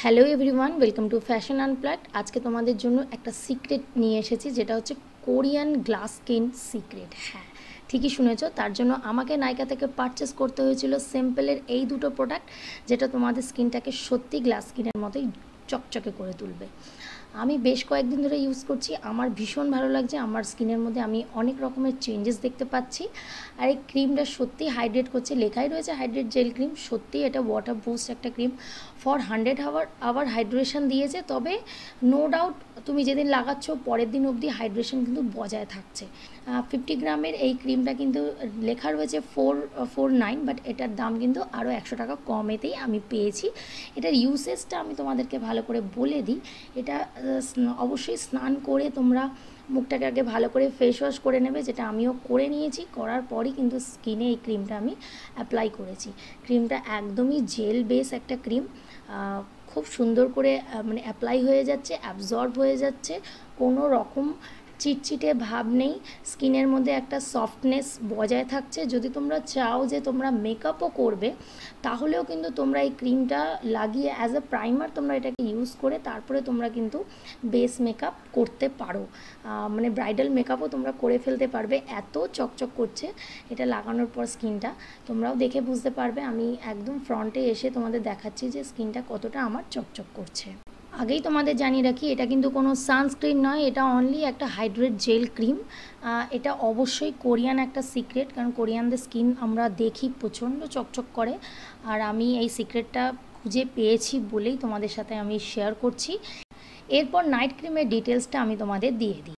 Hello everyone, welcome to fashion unplugged. আজকে তোমাদের জন্য একটা সিক্রেট নিয়ে এসেছি, যেটা হচ্ছে কোরিয়ান গ্লাস স্কিন সিক্রেট। হ্যাঁ, ঠিকই শুনেছো। তার জন্য আমাকে নাইকা থেকে পারচেস করতে হয়েছিল সিম্পলের এই দুটো প্রোডাক্ট, যেটা তোমাদের স্কিনটাকে সত্যি গ্লাস স্কিনের মতোই চকচকে করে তুলবে। আমি বেশ কয়েকদিন ধরে ইউজ করছি, আমার ভীষণ ভালো লাগছে। আমার স্কিনের মধ্যে আমি অনেক রকমের চেঞ্জেস দেখতে পাচ্ছি। আর এই ক্রিমটা সত্যি হাইড্রেট করছে, লেখাই রয়েছে হাইড্রেট জেল ক্রিম। সত্যি এটা ওয়াটার বুস্ট একটা ক্রিম, ফর 100 আওয়ার হাইড্রেশন দিয়েছে। তবে নো ডাউট তুমি যেদিন লাগাচ্ছ পরের দিন অবধি হাইড্রেশন কিন্তু বজায় থাকছে। 50 গ্রামের এই ক্রিমটা কিন্তু লেখা রয়েছে 449, বাট এটার দাম কিন্তু আরও 100 টাকা কমেতেই আমি পেয়েছি। এটার ইউসেজটা আমি তোমাদেরকে ভালো করে বলে দিই। এটা অবশ্যই স্নান করে তোমরা মুখটাকে আগে ভালো করে ফেস ওয়াশ করে নেবে, যেটা আমিও করে নিয়েছি। করার পরই কিন্তু স্কিনে এই ক্রিমটা আমি অ্যাপ্লাই করেছি। ক্রিমটা একদমই জেল বেস একটা ক্রিম, খুব সুন্দর করে মানে অ্যাপ্লাই হয়ে যাচ্ছে, অ্যাবজর্ব হয়ে যাচ্ছে, কোনো রকম চিটচিটে ভাব নেই। স্কিনের মধ্যে একটা সফটনেস বজায় থাকছে। যদি তোমরা চাও যে তোমরা মেকআপও করবে, তাহলেও কিন্তু তোমরা এই ক্রিমটা লাগিয়ে অ্যাজ এ প্রাইমার তোমরা এটাকে ইউজ করে তারপরে তোমরা কিন্তু বেস মেকআপ করতে পারো। মানে ব্রাইডাল মেকআপও তোমরা করে ফেলতে পারবে, এত চকচক করছে এটা লাগানোর পর স্কিনটা। তোমরাও দেখে বুঝতে পারবে। আমি একদম ফ্রন্টে এসে তোমাদের দেখাচ্ছি যে স্কিনটা কতটা আমার চকচক করছে। আগেই তোমাদের জানিয়ে রাখি, এটা কিন্তু কোনো সানস্ক্রিন নয়, এটা অনলি একটা হাইড্রেট জেল ক্রিম। এটা অবশ্যই কোরিয়ান একটা সিক্রেট, কারণ কোরিয়ানদের স্কিন আমরা দেখি প্রচণ্ড চকচক করে। আর আমি এই সিক্রেটটা খুঁজে পেয়েছি বলেই তোমাদের সাথে আমি শেয়ার করছি। এরপর নাইট ক্রিমের ডিটেলসটা আমি তোমাদের দিয়ে দিই।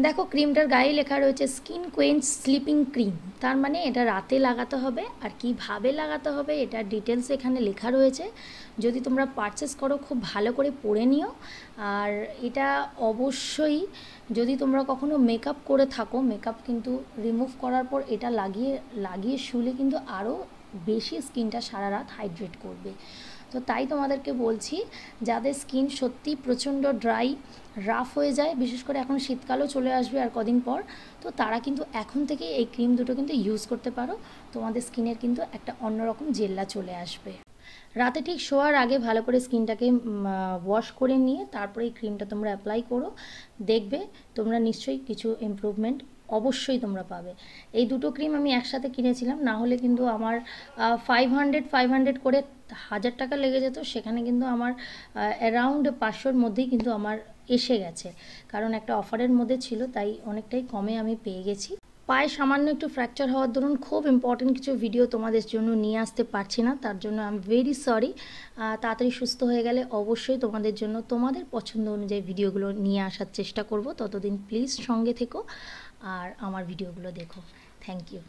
দেখো, ক্রিমটার গায়ে লেখা রয়েছে স্কিন কোয়েঞ্চ স্লিপিং ক্রিম। তার মানে এটা রাতে লাগাতে হবে। আর কীভাবে লাগাতে হবে এটার ডিটেলস এখানে লেখা রয়েছে। যদি তোমরা পারচেস করো খুব ভালো করে পড়ে নিও। আর এটা অবশ্যই যদি তোমরা কখনো মেকআপ করে থাকো, মেকআপ কিন্তু রিমুভ করার পর এটা লাগিয়ে শুলে কিন্তু আরও বেশি স্কিনটা সারা রাত হাইড্রেট করবে। তো তাই তোমাদেরকে বলছি, যাদের স্কিন সত্যি প্রচণ্ড ড্রাই রাফ হয়ে যায়, বিশেষ করে এখন শীতকালও চলে আসবে আর কদিন পর, তো তারা কিন্তু এখন থেকেই এই ক্রিম দুটো কিন্তু ইউজ করতে পারো। তোমাদের স্কিনের কিন্তু একটা অন্যরকম জেল্লা চলে আসবে। রাতে ঠিক শোয়ার আগে ভালো করে স্কিনটাকে ওয়াশ করে নিয়ে তারপরে এই ক্রিমটা তোমরা অ্যাপ্লাই করো, দেখবে তোমরা নিশ্চয়ই কিছু ইমপ্রুভমেন্ট অবশ্যই তোমরা পাবে। এই দুটো ক্রিম আমি একসাথে কিনেছিলাম, না হলে কিন্তু আমার 500 করে 1000 টাকা লেগে যেত। সেখানে কিন্তু আমার অ্যারাউন্ড 500-র মধ্যেই কিন্তু আমার এসে গেছে, কারণ একটা অফারের মধ্যে ছিল, তাই অনেকটাই কমে আমি পেয়ে গেছি। পায়ে সামান্য একটু ফ্র্যাকচার হওয়ার দরুন খুব ইম্পর্টেন্ট কিছু ভিডিও তোমাদের জন্য নিয়ে আসতে পারছি না, তার জন্য আই এম ভেরি সরি। তাড়াতাড়ি সুস্থ হয়ে গেলে অবশ্যই তোমাদের জন্য তোমাদের পছন্দ অনুযায়ী ভিডিওগুলো নিয়ে আসার চেষ্টা করব। ততদিন প্লিজ সঙ্গে থেকো আর আমার ভিডিওগুলো দেখো। Thank you.